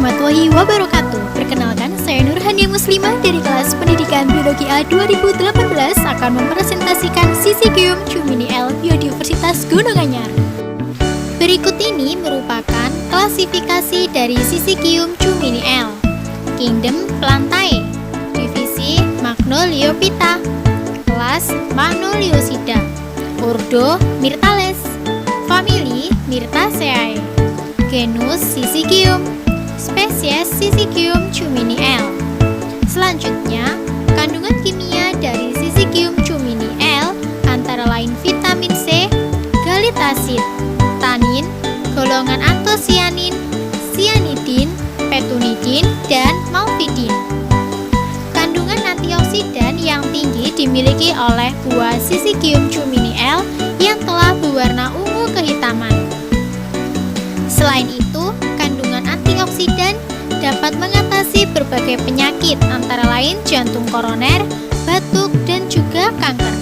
warahmatullahi wabarakatuh. Perkenalkan, saya Nurhania Muslimah dari kelas Pendidikan Biologi A 2018 akan mempresentasikan Syzygium cumini L Biodiversitas Gunung Anyar. Berikut ini merupakan klasifikasi dari Syzygium cumini L. Kingdom Plantae, divisi Magnoliophyta, kelas Magnoliosidae, ordo Myrtales, famili Myrtaceae, genus Syzygium, spesies Syzygium cumini L. Selanjutnya, kandungan kimia dari Syzygium cumini L antara lain vitamin C, galit asid, tanin, golongan antosianin, cyanidin, petunidin, dan malvidin. Kandungan antioksidan yang tinggi dimiliki oleh buah Syzygium cumini L yang telah berwarna ungu kehitaman. Selain itu, kandungan antioksidan dapat mengatasi berbagai penyakit antara lain jantung koroner, batuk, dan juga kanker.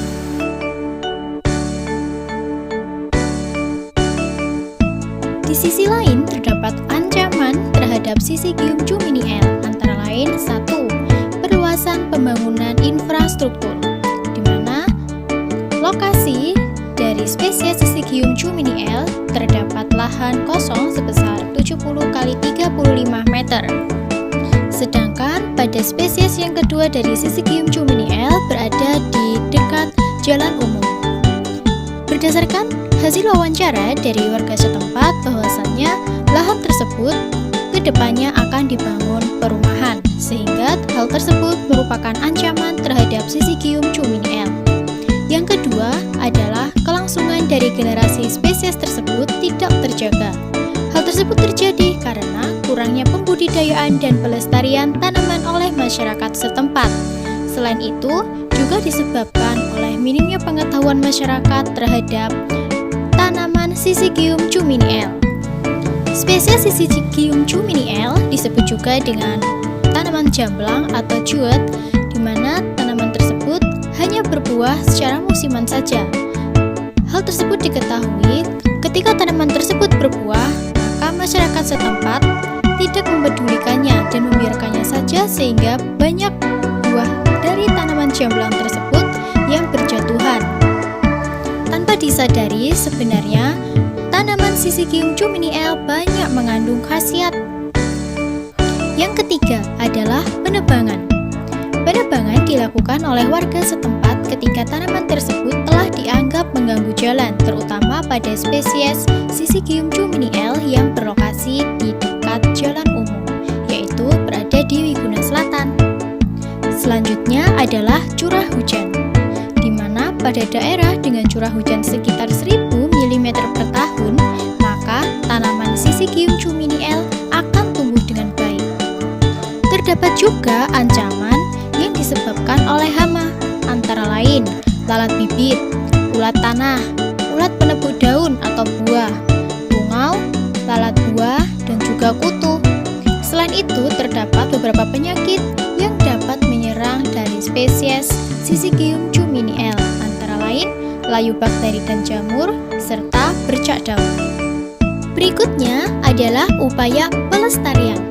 Di sisi lain, terdapat ancaman terhadap Syzygium cumini L antara lain 1. Perluasan pembangunan infrastruktur, di mana lokasi dari spesies Syzygium cumini L terdapat lahan kosong sebesar 70 x 35 meter. Sedangkan pada spesies yang kedua dari Syzygium cumini L berada di dekat jalan umum. Berdasarkan hasil wawancara dari warga setempat bahwasannya lahan tersebut kedepannya akan dibangun perumahan, sehingga hal tersebut merupakan ancaman terhadap Syzygium cumini L. Yang kedua adalah kelangsungan dari generasi spesies tersebut tidak terjaga. Hal tersebut terjadi karena kurangnya pembudidayaan dan pelestarian tanaman oleh masyarakat setempat. Selain itu, juga disebabkan oleh minimnya pengetahuan masyarakat terhadap tanaman Syzygium cumini L. Spesies Syzygium cumini L disebut juga dengan tanaman jamblang atau jewet, di mana tanaman tersebut hanya berbuah secara musiman saja. Hal tersebut diketahui ketika tanaman tersebut berbuah, maka masyarakat setempat tidak mempedulikannya dan membiarkannya saja sehingga banyak buah dari tanaman jamblang tersebut yang berjatuhan. Tanpa disadari, sebenarnya tanaman Syzygium cumini L banyak mengandung khasiat. Yang ketiga adalah penebangan. Penebangan dilakukan oleh warga setempat ketika tanaman tersebut telah dianggap mengganggu jalan, terutama pada spesies Syzygium cumini L yang berlokasi di dekat jalan umum, yaitu berada di Wiguna Selatan. Selanjutnya adalah curah hujan, di mana pada daerah dengan curah hujan sekitar 1000 mm per tahun, maka tanaman Syzygium cumini L akan tumbuh dengan baik. Terdapat juga ancaman yang disebabkan oleh hama, antara lain lalat bibit, ulat tanah, ulat penebuk daun atau buah, bungau, lalat buah, dan juga kutu. Selain itu, terdapat beberapa penyakit yang dapat menyerang dari spesies Syzygium cumini L, antara lain layu bakteri dan jamur, serta bercak daun. Berikutnya adalah upaya pelestarian.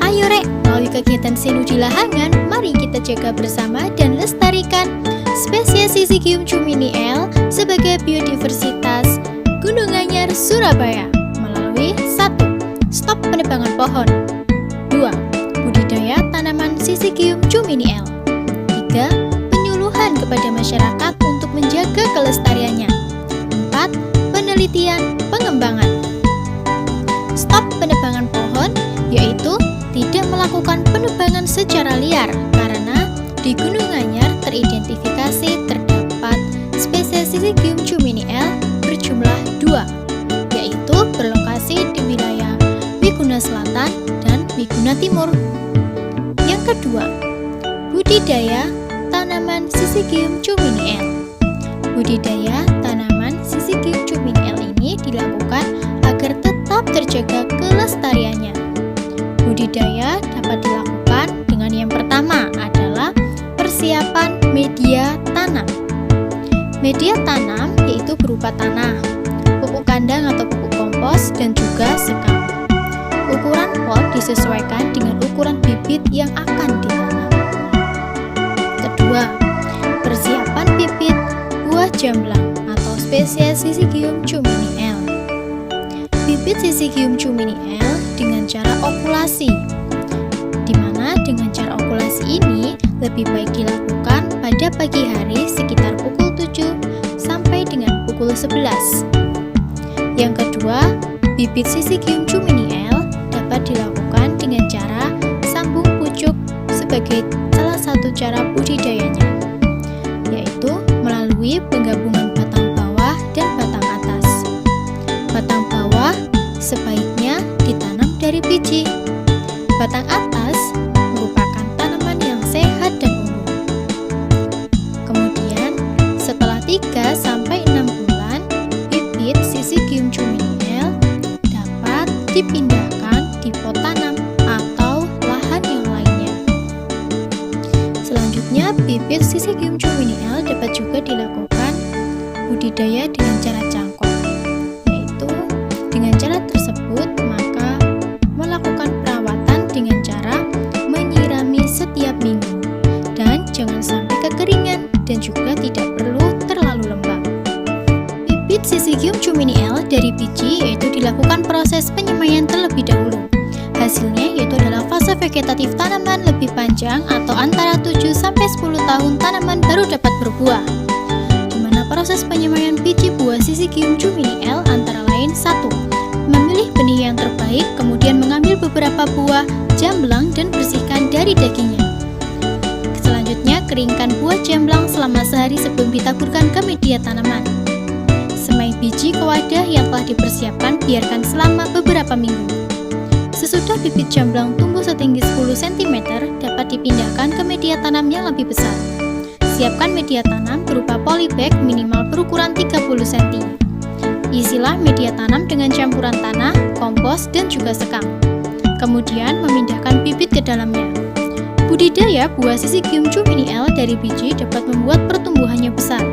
Ayo rek, melalui kegiatan Sinu di Lahangan, mari kita jaga bersama dan lestarikan spesies Syzygium cumini L sebagai biodiversitas Gunung Anyar, Surabaya melalui 1. Stop penebangan pohon. 2. Budidaya tanaman Syzygium cumini L. 3. Penyuluhan kepada masyarakat untuk menjaga kelestariannya. 4. Penelitian pengembangan. Stop penebangan pohon, yaitu tidak melakukan penebangan secara liar, karena di Gunung Anyar teridentifikasi terdapat spesies Syzygium cumini L berjumlah 2, yaitu berlokasi di wilayah Wiguna Selatan dan Wiguna Timur. Yang kedua, budidaya tanaman Syzygium cumini L. Budidaya tanaman Syzygium cumini L ini dilakukan agar tetap terjaga kelestariannya. Budidaya dapat dilakukan dengan yang pertama adalah persiapan media tanam. Media tanam yaitu berupa tanah, pupuk kandang atau pupuk kompos, dan juga sekam. Ukuran pot disesuaikan dengan ukuran bibit yang akan ditanam. Kedua, persiapan bibit buah jamblang atau spesies Syzygium cumini L. Bibit Syzygium cumini L dengan cara okulasi, di mana dengan cara okulasi ini lebih baik dilakukan pada pagi hari sekitar pukul 7 sampai dengan pukul 11. Yang kedua, bibit Syzygium cumini L dapat dilakukan dengan cara sambung pucuk sebagai salah satu cara budidayanya, yaitu melalui penggabungan batang bawah dan batang atas. Batang bawah sebaiknya ditanam dari biji. Batang atas merupakan tanaman yang sehat dan unggul. Kemudian, setelah 3-6 bulan, bibit Syzygium cumini L dapat dipindahkan di pot tanam atau lahan yang lainnya. Selanjutnya, bibit Syzygium cumini L dapat juga dilakukan budidaya dengan cara cangkok, yaitu dengan cara tersebut maka melakukan perawatan dengan cara menyirami setiap minggu dan jangan sampai kekeringan dan juga tidak perlu terlalu lembab. Bibit Syzygium cumini L dari biji yaitu dilakukan proses penyemaian terlebih dahulu. Hasilnya yaitu adalah fase vegetatif tanaman lebih panjang atau antara 7-10 tahun tanaman baru dapat berbuah. Di mana proses penyemaian biji buah Syzygium cumini L antara lain 1. Memilih benih yang terbaik, kemudian mengambil beberapa buah jamblang dan bersihkan dari dagingnya. Selanjutnya, keringkan buah jamblang selama sehari sebelum ditaburkan ke media tanaman. Semai biji ke wadah yang telah dipersiapkan, biarkan selama beberapa minggu. Sesudah bibit jamblang tumbuh setinggi 10 cm, dapat dipindahkan ke media tanam yang lebih besar. Siapkan media tanam berupa polybag minimal berukuran 30 cm. Isilah media tanam dengan campuran tanah, kompos, dan juga sekam. Kemudian memindahkan bibit ke dalamnya. Budidaya buah Syzygium cumini L dari biji dapat membuat pertumbuhannya besar.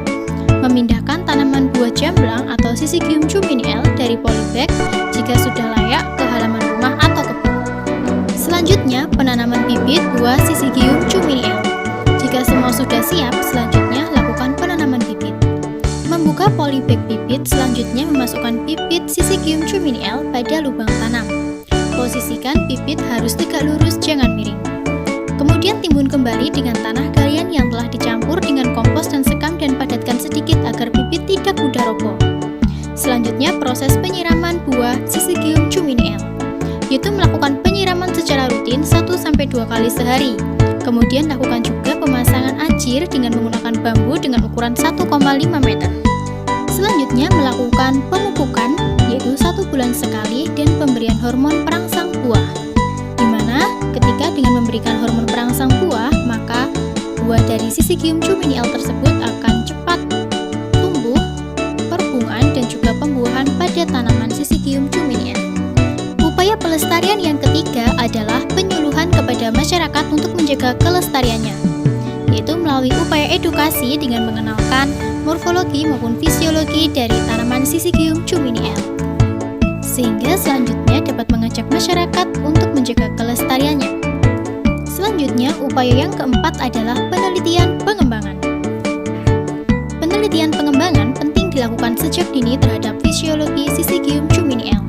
Memindahkan tanaman buah jamblang atau Syzygium cumini L dari polybag jika sudah layak ke halaman rumah atau kebun. Selanjutnya, penanaman bibit buah Syzygium cumini L. Jika semua sudah siap, selanjutnya lakukan penanaman bibit. Membuka polybag bibit, selanjutnya memasukkan bibit Syzygium cumini L pada lubang tanam. Posisikan bibit harus tegak lurus, jangan miring. Kemudian timbun kembali dengan tanah galian yang telah dicampur dengan kompos dan sekam dan padatkan sedikit agar bibit tidak mudah roboh. Selanjutnya, proses penyiraman buah Syzygium cumini L, yaitu melakukan penyiraman secara rutin 1-2 kali sehari. Kemudian lakukan juga pemasangan ajir dengan menggunakan bambu dengan ukuran 1,5 meter. Selanjutnya, melakukan pemupukan, yaitu 1 bulan sekali, dan pemberian hormon perangsang buah. Di mana ketika dengan memberikan hormon perangsang buah, maka buah dari Syzygium cumini L tersebut akan cepat tumbuh, perbungaan, dan juga pembuahan pada tanaman Syzygium cumini L. Upaya pelestarian yang ketiga adalah penyuluhan kepada masyarakat untuk menjaga kelestariannya, yaitu melalui upaya edukasi dengan mengenalkan morfologi maupun fisiologi dari tanaman Syzygium cumini L, sehingga selanjutnya dapat mengajak masyarakat untuk menjaga kelestariannya. Selanjutnya, upaya yang keempat adalah penelitian pengembangan. Penelitian pengembangan penting dilakukan sejak dini terhadap fisiologi Syzygium cumini L,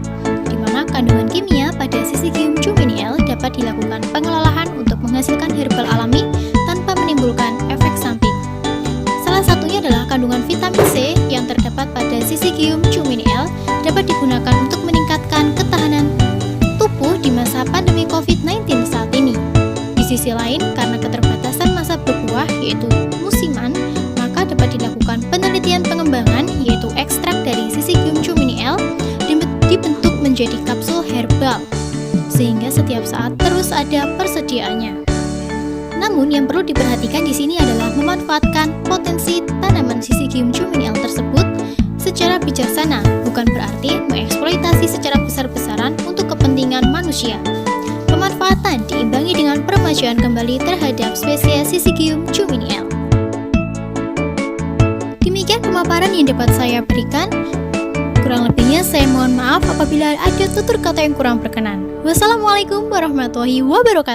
di mana kandungan kimia pada Syzygium cumini L dapat dilakukan pengelolaan untuk menghasilkan herbal alami tanpa menimbulkan efek samping. Salah satunya adalah kandungan vitamin C yang terdapat pada Syzygium cumini L dapat digunakan untuk meningkatkan ketahanan tubuh di masa pandemi COVID-19 saat ini. Di sisi lain, karena keterbatasan masa berbuah yaitu musiman, maka dapat dilakukan penelitian pengembangan yaitu ekstrak dari Syzygium cumini L dibentuk menjadi kapsul herbal, sehingga setiap saat terus ada persediaannya. Namun yang perlu diperhatikan di sini adalah memanfaatkan potensi tanaman Syzygium cumini L tersebut secara bijaksana, bukan berarti mengeksploitasi secara besar-besaran untuk kepentingan manusia. Pemanfaatan diimbangi dengan peremajaan kembali terhadap spesies Syzygium cumini L. Demikian pemaparan yang dapat saya berikan. Kurang lebihnya saya mohon maaf. maaf apabila ada tutur kata yang kurang berkenan. Wassalamualaikum warahmatullahi wabarakatuh.